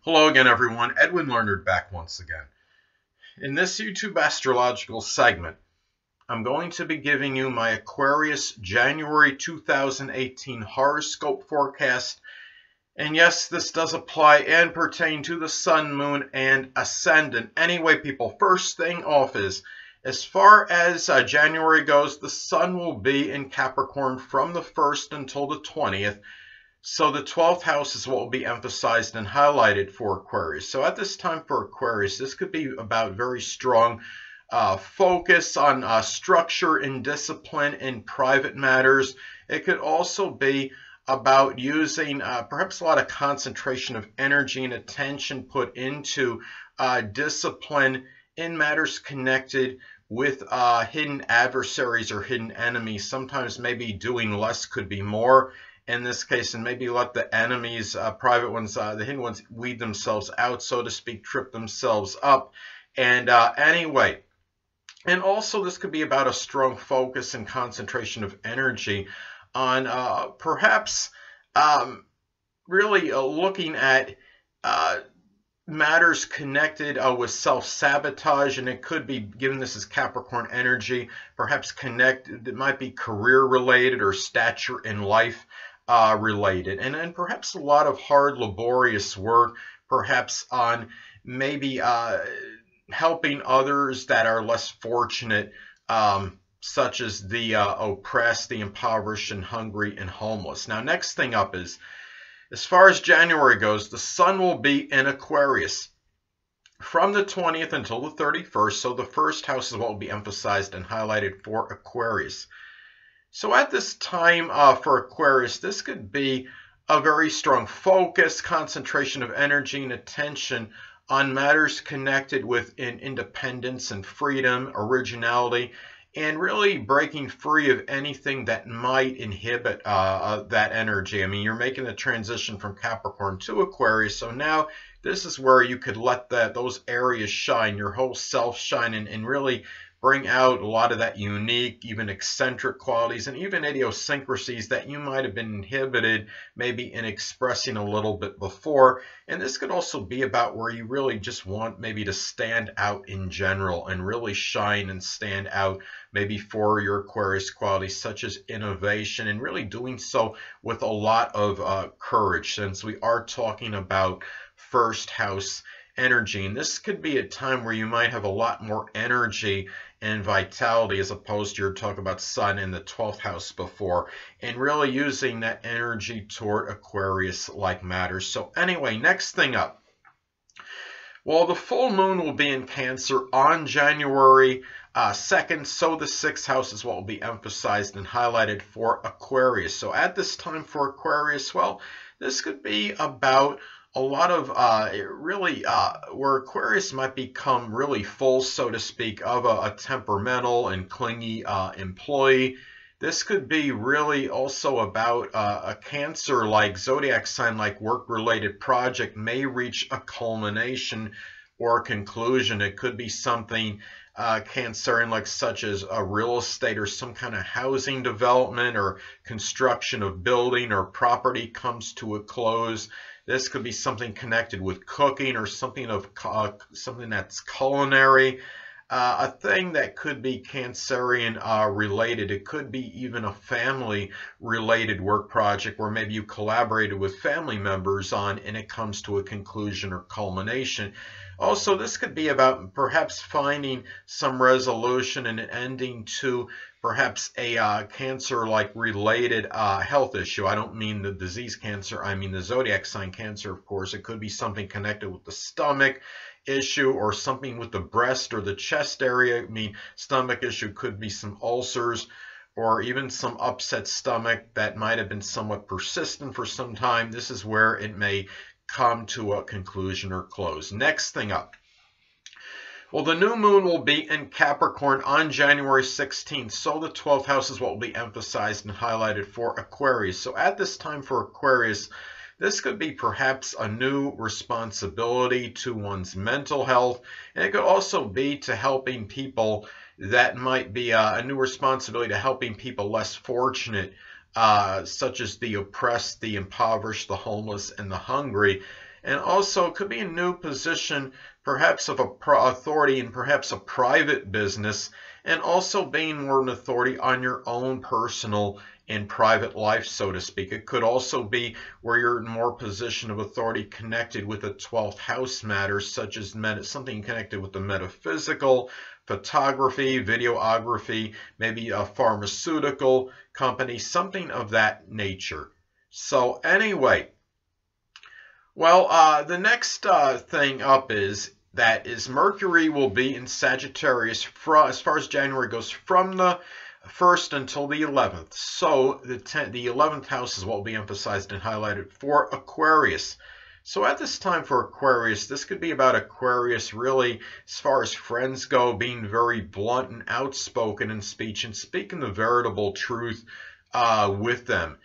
Hello again, everyone. Edwin Learnard back once again. In this YouTube astrological segment, I'm going to be giving you my Aquarius January 2018 horoscope forecast. And yes, this does apply and pertain to the sun, moon, and ascendant. Anyway, people, first thing off is, as far as January goes, the sun will be in Capricorn from the 1st until the 20th. So the 12th house is what will be emphasized and highlighted for Aquarius. So at this time for Aquarius, this could be about very strong focus on structure and discipline in private matters. It could also be about using perhaps a lot of concentration of energy and attention put into discipline in matters connected with hidden adversaries or hidden enemies. Sometimes maybe doing less could be more in this case, and maybe let the enemies, private ones, the hidden ones, weed themselves out, so to speak, trip themselves up. And anyway, and also this could be about a strong focus and concentration of energy on perhaps really looking at matters connected with self-sabotage, and it could be, given this is Capricorn energy, perhaps connected, it might be career related or stature in life related, and perhaps a lot of hard, laborious work, perhaps on maybe helping others that are less fortunate, such as the oppressed, the impoverished, and hungry, and homeless. Now, next thing up is, as far as January goes, the sun will be in Aquarius from the 20th until the 31st, so the first house is what will be emphasized and highlighted for Aquarius. So at this time for Aquarius, this could be a very strong focus, concentration of energy and attention on matters connected with independence and freedom, originality, and really breaking free of anything that might inhibit that energy. I mean, you're making the transition from Capricorn to Aquarius, so now this is where you could let those areas shine, your whole self shine, and really bring out a lot of that unique, even eccentric qualities and even idiosyncrasies that you might have been inhibited maybe in expressing a little bit before. And this could also be about where you really just want maybe to stand out in general and really shine and stand out maybe for your Aquarius qualities, such as innovation, and really doing so with a lot of courage, since we are talking about first house energy. And this could be a time where you might have a lot more energy and vitality, as opposed to your talk about sun in the 12th house before, and really using that energy toward Aquarius-like matters. So anyway, next thing up. Well, the full moon will be in Cancer on January 2nd, so the 6th house is what will be emphasized and highlighted for Aquarius. So at this time for Aquarius, well, this could be about a lot of where Aquarius might become really full, so to speak, of a temperamental and clingy employee. This could be really also about a Cancer-like, zodiac sign-like work-related project may reach a culmination or a conclusion. It could be something Cancerian, like such as a real estate or some kind of housing development or construction of building or property comes to a close. This could be something connected with cooking or something that's culinary, a thing that could be Cancerian related. It could be even a family related work project where maybe you collaborated with family members on and it comes to a conclusion or culmination. Also, this could be about perhaps finding some resolution and an ending to perhaps a Cancer-like related health issue. I don't mean the disease Cancer, I mean the zodiac sign Cancer, of course. It could be something connected with the stomach issue or something with the breast or the chest area. I mean, stomach issue could be some ulcers or even some upset stomach that might have been somewhat persistent for some time. This is where it may come to a conclusion or close. Next thing up. Well, the new moon will be in Capricorn on January 16th, so the 12th house is what will be emphasized and highlighted for Aquarius. So at this time for Aquarius, this could be perhaps a new responsibility to one's mental health, and it could also be to helping people that might be a new responsibility to helping people less fortunate, such as the oppressed, the impoverished, the homeless, and the hungry. And also it could be a new position, perhaps of authority in perhaps a private business, and also being more an authority on your own personal and private life, so to speak. It could also be where you're in more position of authority connected with the 12th house matters, such as something connected with the metaphysical, photography, videography, maybe a pharmaceutical company, something of that nature. So anyway, well, the next thing up is Mercury will be in Sagittarius as far as January goes, from the 1st until the 11th. So the 11th house is what will be emphasized and highlighted for Aquarius. So at this time for Aquarius, this could be about Aquarius really, as far as friends go, being very blunt and outspoken in speech and speaking the veritable truth with them.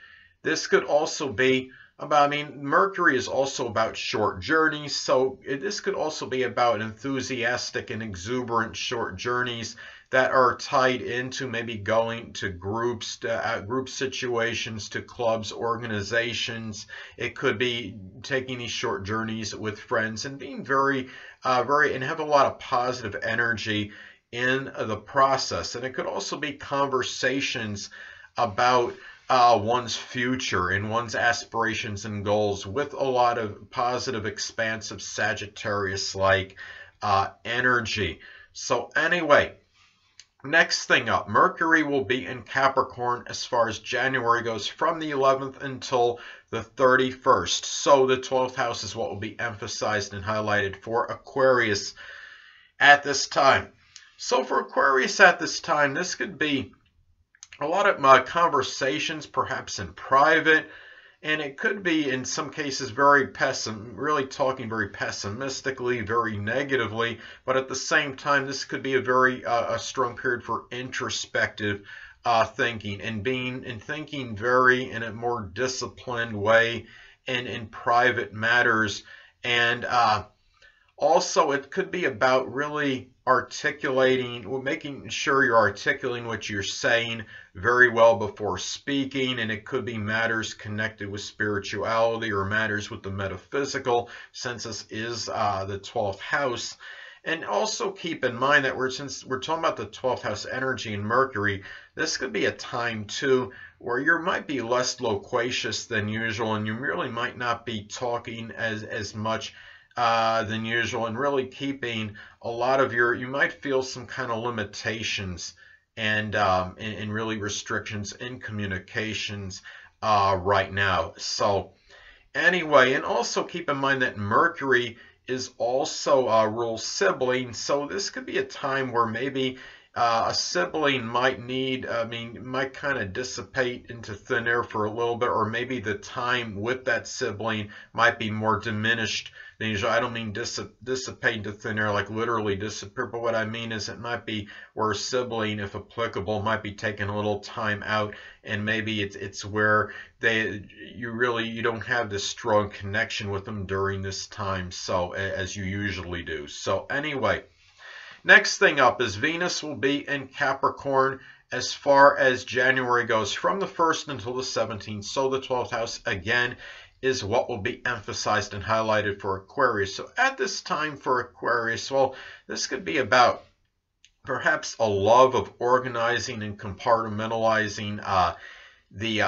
This could also be about, Mercury is also about short journeys, so this could also be about enthusiastic and exuberant short journeys that are tied into maybe going to groups, group situations, to clubs, organizations. It could be taking these short journeys with friends and being and have a lot of positive energy in the process. And it could also be conversations about one's future and one's aspirations and goals with a lot of positive, expansive Sagittarius-like energy. So anyway, next thing up, Mercury will be in Capricorn as far as January goes, from the 11th until the 31st. So the 12th house is what will be emphasized and highlighted for Aquarius at this time. So for Aquarius at this time, this could be a lot of conversations, perhaps in private, and it could be in some cases really talking very pessimistically, very negatively, but at the same time this could be a very strong period for introspective thinking and thinking very in a more disciplined way and in private matters. And also it could be about really making sure you're articulating what you're saying very well before speaking, and it could be matters connected with spirituality or matters with the metaphysical, since this is the 12th house. And also keep in mind that since we're talking about the 12th house energy and Mercury, this could be a time too where you might be less loquacious than usual, and you really might not be talking as much than usual, and really keeping a lot of you might feel some kind of limitations and really restrictions in communications right now. So anyway, and also keep in mind that Mercury is also rules siblings, so this could be a time where maybe a sibling might might kind of dissipate into thin air for a little bit, or maybe the time with that sibling might be more diminished than usual. I don't mean dissipate into thin air like literally disappear, but what I mean is it might be where a sibling, if applicable, might be taking a little time out, and maybe it's where you don't have this strong connection with them during this time, so as you usually do. So anyway, next thing up is Venus will be in Capricorn as far as January goes, from the 1st until the 17th. So the 12th house again is what will be emphasized and highlighted for Aquarius. So at this time for Aquarius, well, this could be about perhaps a love of organizing and compartmentalizing the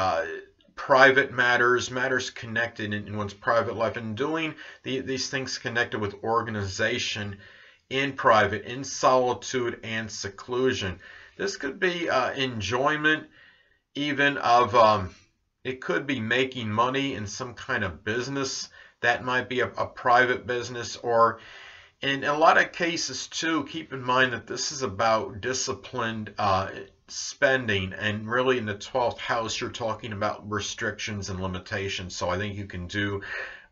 private matters connected in one's private life, and doing these things connected with organization in private, in solitude and seclusion. This could be enjoyment even of it could be making money in some kind of business that might be a private business, or in a lot of cases too, keep in mind that this is about disciplined spending, and really in the 12th house you're talking about restrictions and limitations. So I think you can do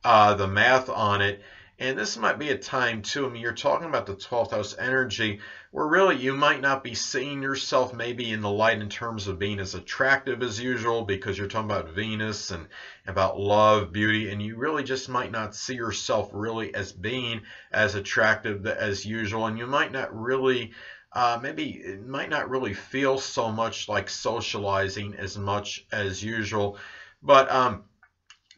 the math on it. And this might be a time too, you're talking about the 12th house energy, where really you might not be seeing yourself maybe in the light in terms of being as attractive as usual, because you're talking about Venus and about love, beauty, and you really just might not see yourself really as being as attractive as usual, and you might not really maybe it might not really feel so much like socializing as much as usual. But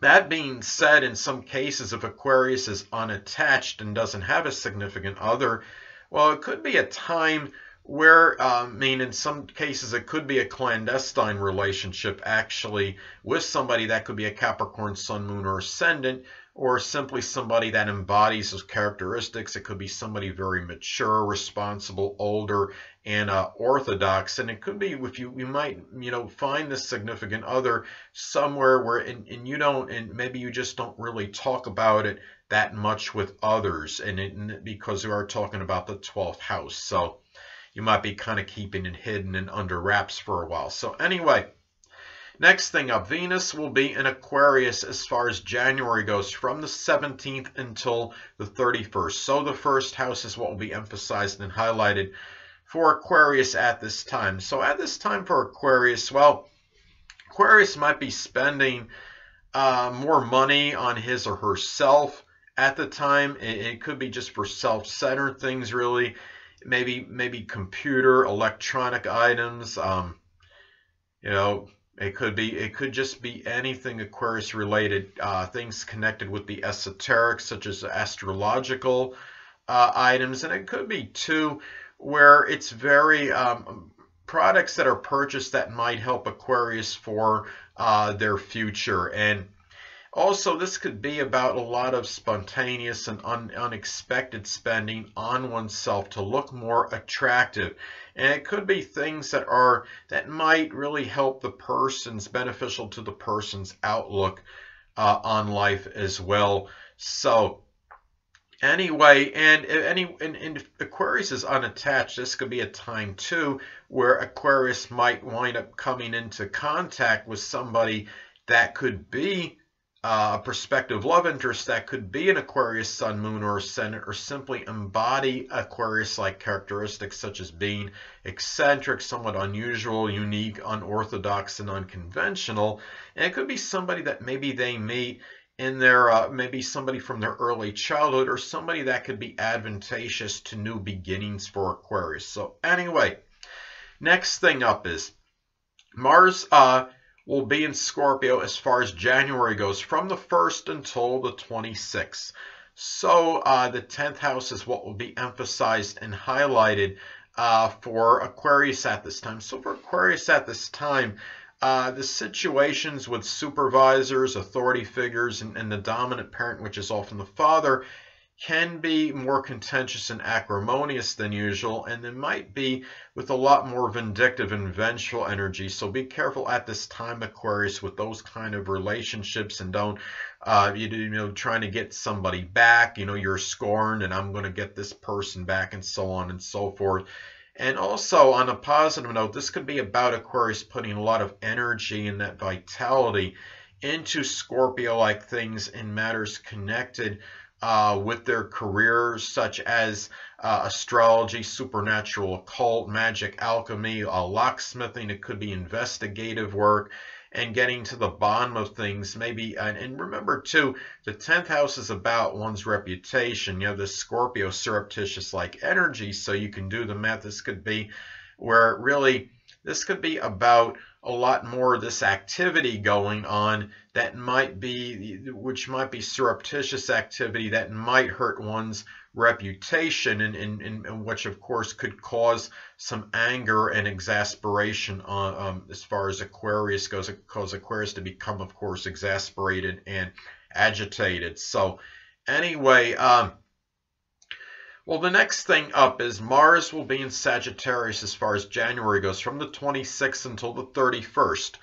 That being said, in some cases, if Aquarius is unattached and doesn't have a significant other, well, it could be a time where, in some cases, it could be a clandestine relationship actually with somebody that could be a Capricorn, Sun, Moon, or Ascendant, or simply somebody that embodies those characteristics. It could be somebody very mature, responsible, older, and orthodox. And it could be if you might find this significant other somewhere where and you don't, and maybe you just don't really talk about it that much with others, and because we are talking about the 12th house, so you might be kind of keeping it hidden and under wraps for a while. So anyway, next thing up, Venus will be in Aquarius as far as January goes, from the 17th until the 31st. So the first house is what will be emphasized and highlighted for Aquarius at this time. So at this time for Aquarius, well, Aquarius might be spending more money on his or herself at the time. It could be just for self-centered things, really. Maybe computer, electronic items. It could just be anything Aquarius related. Things connected with the esoteric, such as astrological items, and it could be too where it's very products that are purchased that might help Aquarius for their future. And also, this could be about a lot of spontaneous and unexpected spending on oneself to look more attractive. And it could be things that might really help the person's, beneficial to the person's outlook on life as well. So anyway, and if Aquarius is unattached, this could be a time too where Aquarius might wind up coming into contact with somebody that could be a prospective love interest, that could be an Aquarius, Sun, Moon, or Ascendant, or simply embody Aquarius-like characteristics such as being eccentric, somewhat unusual, unique, unorthodox, and unconventional. And it could be somebody that maybe they meet in their, maybe somebody from their early childhood, or somebody that could be advantageous to new beginnings for Aquarius. So anyway, next thing up is Mars will be in Scorpio as far as January goes, from the 1st until the 26th. So the 10th house is what will be emphasized and highlighted for Aquarius at this time. So for Aquarius at this time, the situations with supervisors, authority figures, and the dominant parent, which is often the father, can be more contentious and acrimonious than usual, and they might be with a lot more vindictive and vengeful energy. So be careful at this time, Aquarius, with those kind of relationships, and don't trying to get somebody back. You're scorned, and I'm going to get this person back, and so on and so forth. And also, on a positive note, this could be about Aquarius putting a lot of energy and that vitality into Scorpio-like things in matters connected with their careers, such as astrology, supernatural, occult, magic, alchemy, locksmithing. It could be investigative work and getting to the bottom of things, maybe. And remember too, the 10th house is about one's reputation. You have this Scorpio surreptitious-like energy, so you can do the math. This could be where really this could be about a lot more of this activity going on that might be, which might be surreptitious activity that might hurt one's reputation, and which of course could cause some anger and exasperation as far as Aquarius goes. It causes Aquarius to become, of course, exasperated and agitated. So anyway, well, the next thing up is Mars will be in Sagittarius as far as January goes, from the 26th until the 31st.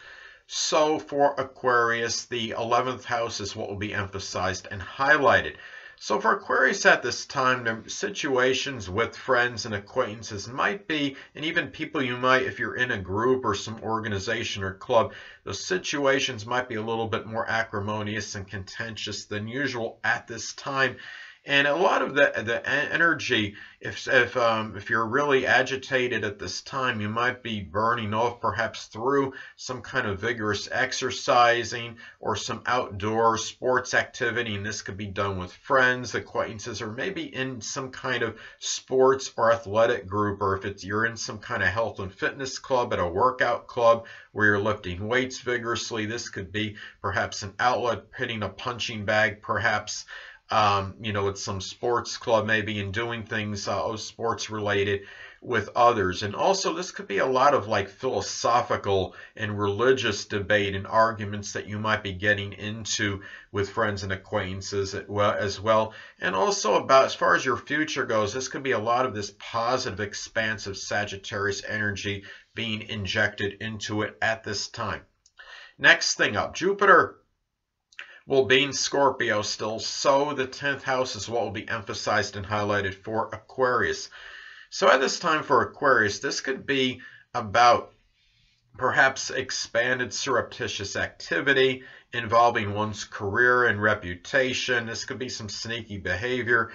So for Aquarius, the 11th house is what will be emphasized and highlighted. So for Aquarius at this time, the situations with friends and acquaintances might be, and even people you might, if you're in a group or some organization or club, those situations might be a little bit more acrimonious and contentious than usual at this time. And a lot of the energy, if you're really agitated at this time, you might be burning off perhaps through some kind of vigorous exercising or some outdoor sports activity. And this could be done with friends, acquaintances, or maybe in some kind of sports or athletic group, or if you're in some kind of health and fitness club, at a workout club where you're lifting weights vigorously. This could be perhaps an outlet, hitting a punching bag, perhaps at some sports club maybe, and doing things sports related with others. And also this could be a lot of like philosophical and religious debate and arguments that you might be getting into with friends and acquaintances as well. And also, about as far as your future goes, this could be a lot of this positive, expansive Sagittarius energy being injected into it at this time. Next thing up, Jupiter will be in Scorpio still, so the 10th house is what will be emphasized and highlighted for Aquarius. So at this time for Aquarius, this could be about perhaps expanded surreptitious activity involving one's career and reputation. This could be some sneaky behavior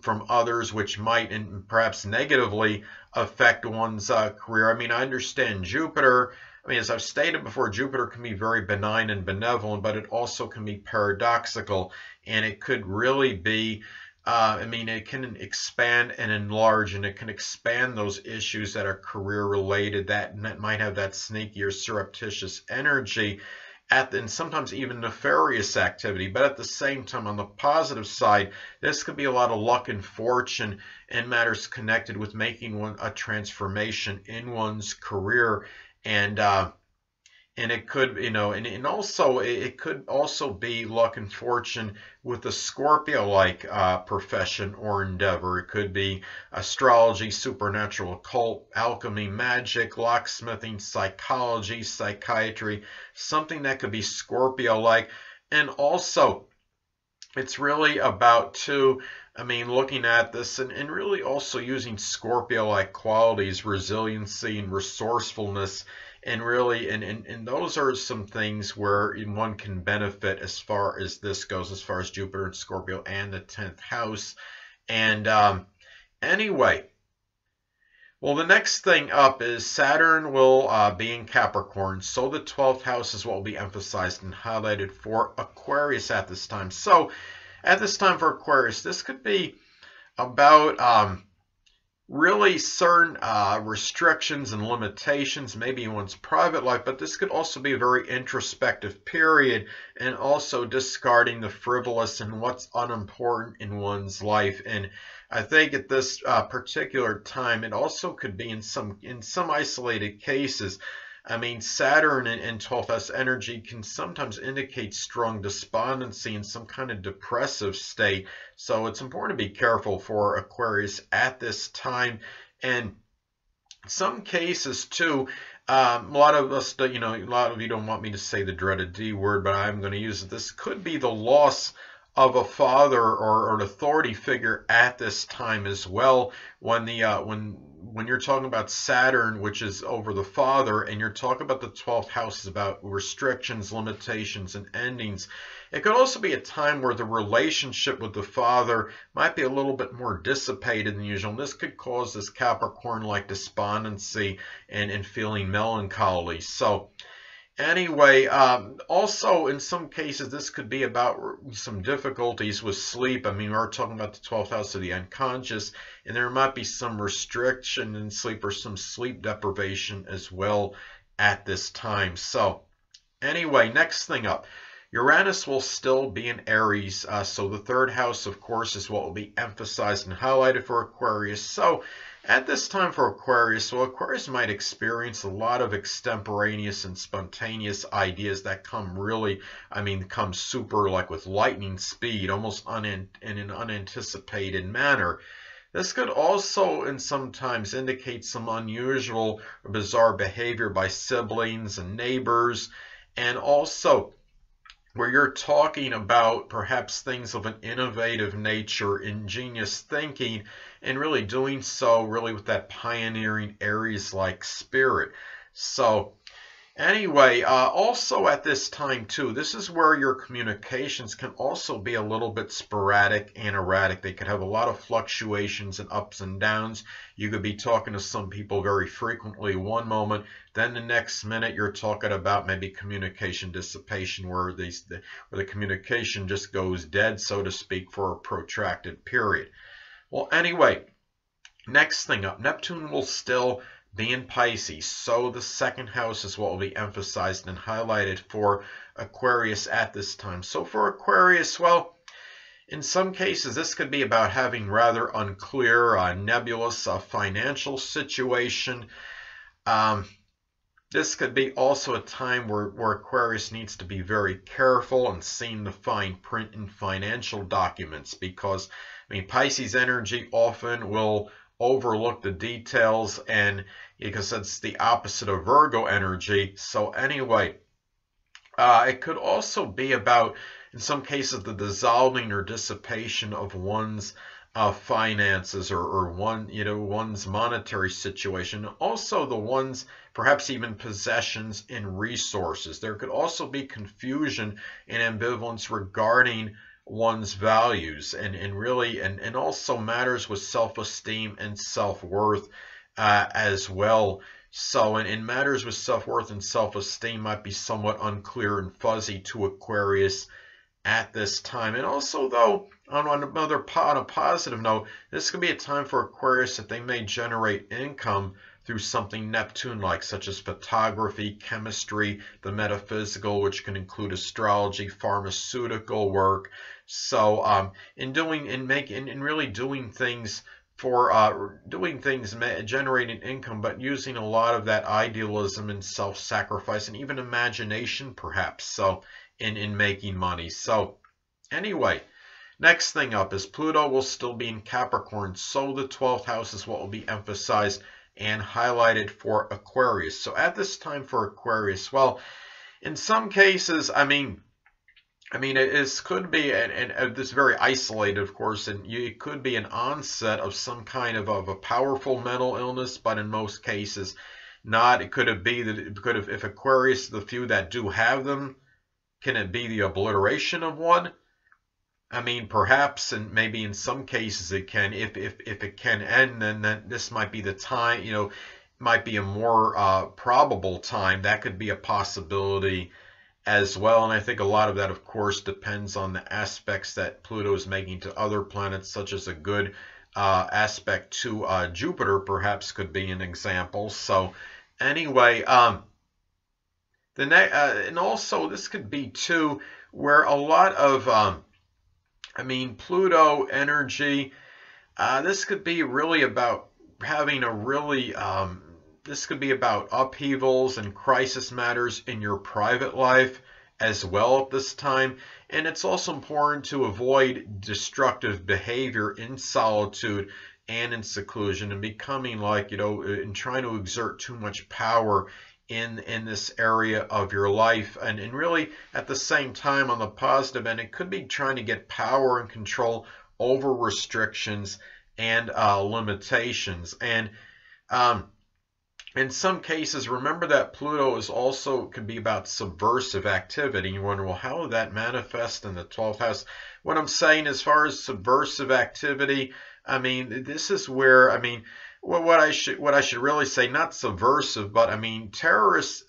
from others which might and perhaps negatively affect one's career. I mean, I understand Jupiter. I mean, as I've stated before, Jupiter can be very benign and benevolent, but it also can be paradoxical, and it could really be, it can expand and enlarge, and it can expand those issues that are career related, that might have that sneaky or surreptitious energy, and sometimes even nefarious activity. But at the same time, on the positive side, this could be a lot of luck and fortune and matters connected with making a transformation in one's career. And it could, and also it could also be luck and fortune with a Scorpio-like profession or endeavor. It could be astrology, supernatural, occult, alchemy, magic, locksmithing, psychology, psychiatry, something that could be Scorpio-like. And also, it's really about looking at this and really also using Scorpio-like qualities, resiliency and resourcefulness, and really, and those are some things where one can benefit as far as this goes, as far as Jupiter and Scorpio and the 10th house. And anyway, well, the next thing up is Saturn will be in Capricorn. So the 12th house is what will be emphasized and highlighted for Aquarius at this time. So at this time for Aquarius, this could be about really certain restrictions and limitations, maybe in one's private life, but this could also be a very introspective period, and also discarding the frivolous and what's unimportant in one's life. And I think at this particular time, it also could be in some isolated cases. I mean, Saturn and 12th house energy can sometimes indicate strong despondency and some kind of depressive state. So it's important to be careful for Aquarius at this time. And in some cases too, a lot of us, a lot of you don't want me to say the dreaded D word, but I'm going to use it. This could be the loss of a father or an authority figure at this time as well, when you're talking about Saturn, which is over the father, and you're talking about the 12th house is about restrictions, limitations, and endings. It could also be a time where the relationship with the father might be a little bit more dissipated than usual. And this could cause this Capricorn-like despondency and feeling melancholy. So anyway, also in some cases, this could be about some difficulties with sleep. I mean, we're talking about the 12th house of the unconscious, and there might be some restriction in sleep or some sleep deprivation as well at this time. So anyway, next thing up, Uranus will still be in Aries. So the 3rd house, of course, is what will be emphasized and highlighted for Aquarius. So at this time for Aquarius, well, Aquarius might experience a lot of extemporaneous and spontaneous ideas that come super like with lightning speed, almost in an unanticipated manner. This could also and sometimes indicate some unusual or bizarre behavior by siblings and neighbors, and also where you're talking about perhaps things of an innovative nature, ingenious thinking, and really doing so really with that pioneering Aries-like spirit. So Anyway, also at this time too, this is where your communications can also be a little bit sporadic and erratic. They could have a lot of fluctuations and ups and downs. You could be talking to some people very frequently one moment, then the next minute you're talking about maybe communication dissipation, where the communication just goes dead, so to speak, for a protracted period. Well, anyway, next thing up, Neptune will still be in Pisces, so the second house is what will be emphasized and highlighted for Aquarius at this time. So for Aquarius, well, in some cases this could be about having rather unclear, nebulous financial situation. This could be also a time where Aquarius needs to be very careful and seeing the fine print in financial documents, because I mean Pisces energy often will overlook the details, and because it's the opposite of Virgo energy. So anyway, it could also be about, in some cases, the dissolving or dissipation of one's finances, or one's monetary situation. Also the one's perhaps even possessions and resources. There could also be confusion and ambivalence regarding one's values, and also matters with self-esteem and self-worth as well. So in matters with self-worth and self-esteem might be somewhat unclear and fuzzy to Aquarius at this time. And also, though, on a positive note, this could be a time for Aquarius that they may generate income through something Neptune-like, such as photography, chemistry, the metaphysical, which can include astrology, pharmaceutical work. So really doing things generating income, but using a lot of that idealism and self-sacrifice and even imagination, perhaps, so in making money. So anyway, next thing up is Pluto will still be in Capricorn, so the 12th house is what will be emphasized and highlighted for Aquarius. So at this time for Aquarius, well, in some cases, I mean, it could be, and this very isolated, of course, and it could be an onset of some kind of a powerful mental illness, but in most cases, not. It could be that if Aquarius, the few that do have them, can it be the obliteration of one? I mean, perhaps, and maybe in some cases it can. If it can end, then this might be the time. Might be a more probable time. That could be a possibility as well. And I think a lot of that, of course, depends on the aspects that Pluto is making to other planets, such as a good aspect to Jupiter, perhaps, could be an example. So anyway, and also this could be too where a lot of Pluto energy, this could be really about having a really this could be about upheavals and crisis matters in your private life as well at this time. And it's also important to avoid destructive behavior in solitude and in seclusion, and becoming and trying to exert too much power in this area of your life. And really at the same time, on the positive end, it could be trying to get power and control over restrictions and limitations. And in some cases, remember that Pluto could be about subversive activity. You wonder, well, how would that manifest in the 12th house? What I'm saying as far as subversive activity, this is where, what I should really say, not subversive, but terrorists.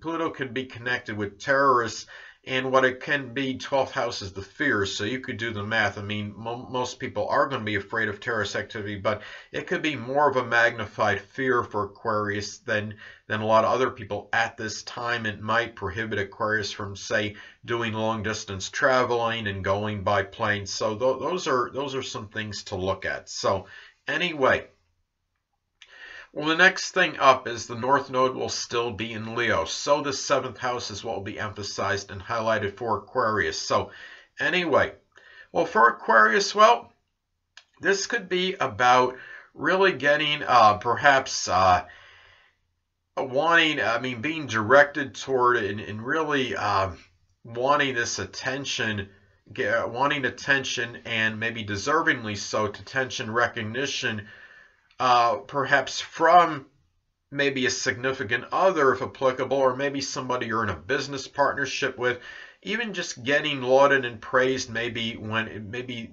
Pluto could be connected with terrorists, and what it can be, 12th house is the fears. So you could do the math. Most people are going to be afraid of terrorist activity, but it could be more of a magnified fear for Aquarius than a lot of other people at this time. It might prohibit Aquarius from, say, doing long distance traveling and going by plane. So those are some things to look at. So anyway. Well, the next thing up is the North Node will still be in Leo. So the 7th house is what will be emphasized and highlighted for Aquarius. So anyway, well, for Aquarius, well, this could be about really getting perhaps wanting, being directed toward and really wanting this attention, wanting attention, and maybe deservingly so, to attention recognition, perhaps from maybe a significant other if applicable, or maybe somebody you're in a business partnership with. Even just getting lauded and praised, maybe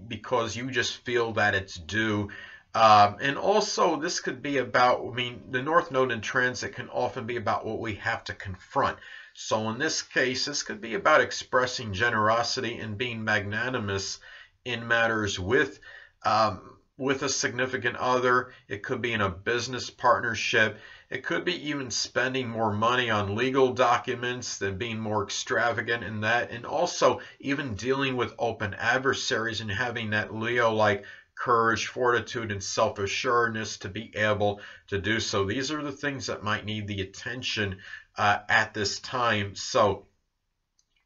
because you just feel that it's due. And also, this could be about, I mean, the North Node in transit can often be about what we have to confront. So in this case, this could be about expressing generosity and being magnanimous in matters with a significant other. It could be in a business partnership. It could be even spending more money on legal documents than being more extravagant in that. And also even dealing with open adversaries and having that Leo-like courage, fortitude, and self-assuredness to be able to do so. These are the things that might need the attention at this time. So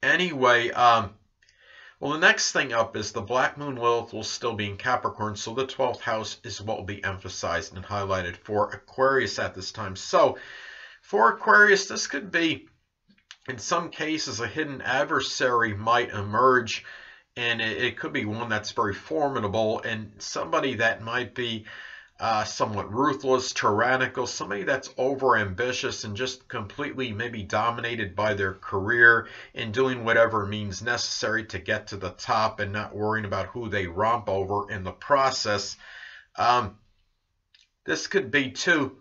anyway, well, the next thing up is the Black Moon Lilith will still be in Capricorn, so the 12th house is what will be emphasized and highlighted for Aquarius at this time. So for Aquarius, this could be, in some cases, a hidden adversary might emerge, and it could be one that's very formidable, and somebody that might be somewhat ruthless, tyrannical, somebody that's overambitious and just completely maybe dominated by their career and doing whatever means necessary to get to the top and not worrying about who they romp over in the process. This could be, too,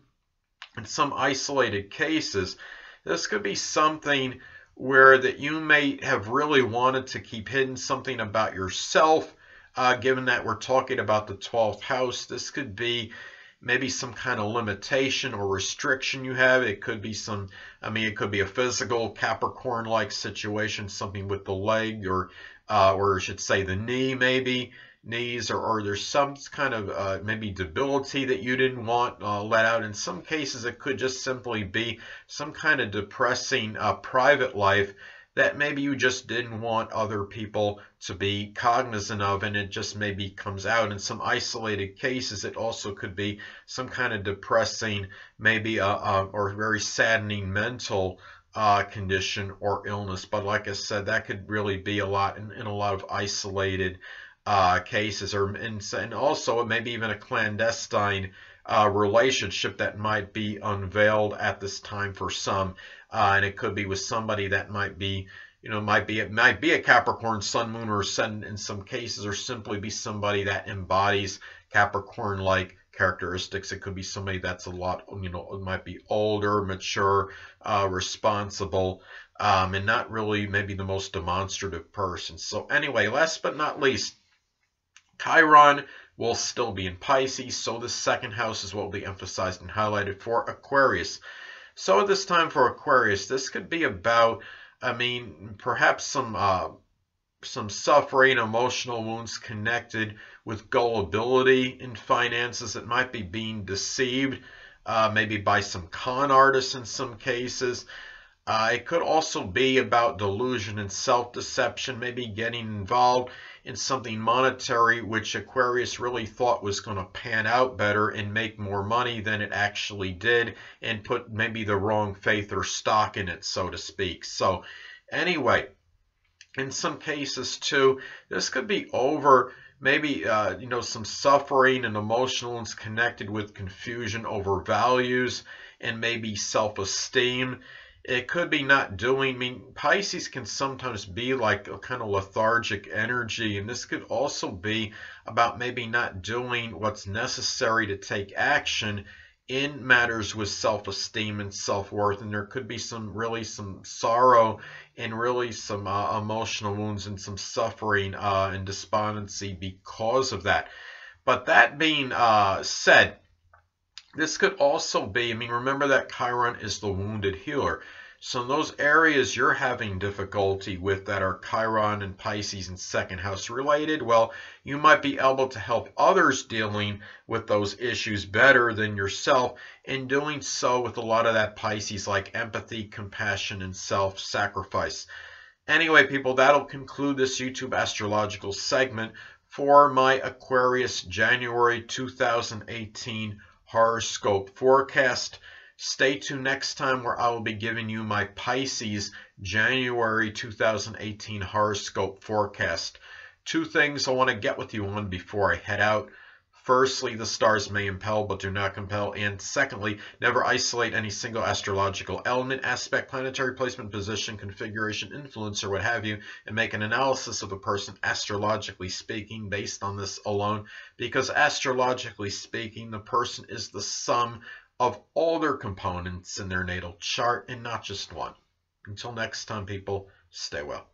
in some isolated cases, this could be something where that you may have really wanted to keep hidden something about yourself. Given that we're talking about the 12th house, this could be maybe some kind of limitation or restriction you have. It could be some, I mean, it could be a physical Capricorn-like situation, something with the leg or I should say the knee, maybe knees, or there's some kind of maybe debility that you didn't want let out. In some cases, it could just simply be some kind of depressing private life that maybe you just didn't want other people to be cognizant of, and it just maybe comes out. In some isolated cases, it also could be some kind of depressing, maybe or very saddening mental condition or illness. But like I said, that could really be a lot in a lot of isolated cases, and also maybe even a clandestine relationship that might be unveiled at this time for some. And it could be with somebody that might be, might be a Capricorn Sun, Moon, or Ascendant in some cases, or simply be somebody that embodies Capricorn-like characteristics. It could be somebody that's a lot, it might be older, mature, responsible, and not really maybe the most demonstrative person. So anyway, last but not least, Chiron will still be in Pisces, so the second house is what will be emphasized and highlighted for Aquarius. So at this time for Aquarius, this could be about, I mean, perhaps some suffering, emotional wounds connected with gullibility in finances. It might be being deceived, maybe by some con artists in some cases. It could also be about delusion and self-deception, maybe getting involved in something monetary which Aquarius really thought was going to pan out better and make more money than it actually did, and put maybe the wrong faith or stock in it, so to speak. So anyway, in some cases too, this could be over maybe some suffering and emotional ones connected with confusion over values and maybe self-esteem. It could be not doing, I mean, Pisces can sometimes be like a kind of lethargic energy, and this could also be about maybe not doing what's necessary to take action in matters with self-esteem and self-worth. And there could be some sorrow and really some emotional wounds and some suffering and despondency because of that. But that being said, this could also be, I mean, remember that Chiron is the wounded healer. So in those areas you're having difficulty with that are Chiron and Pisces and second house related, well, you might be able to help others dealing with those issues better than yourself, in doing so with a lot of that Pisces like empathy, compassion, and self-sacrifice. Anyway, people, that'll conclude this YouTube astrological segment for my Aquarius January 2018 horoscope forecast. Stay tuned next time, where I will be giving you my Pisces January 2018 horoscope forecast. Two things I want to get with you on before I head out. Firstly, the stars may impel but do not compel. And secondly, never isolate any single astrological element, aspect, planetary placement, position, configuration, influence, or what have you, and make an analysis of a person astrologically speaking based on this alone. Because astrologically speaking, the person is the sum of all their components in their natal chart and not just one. Until next time, people, stay well.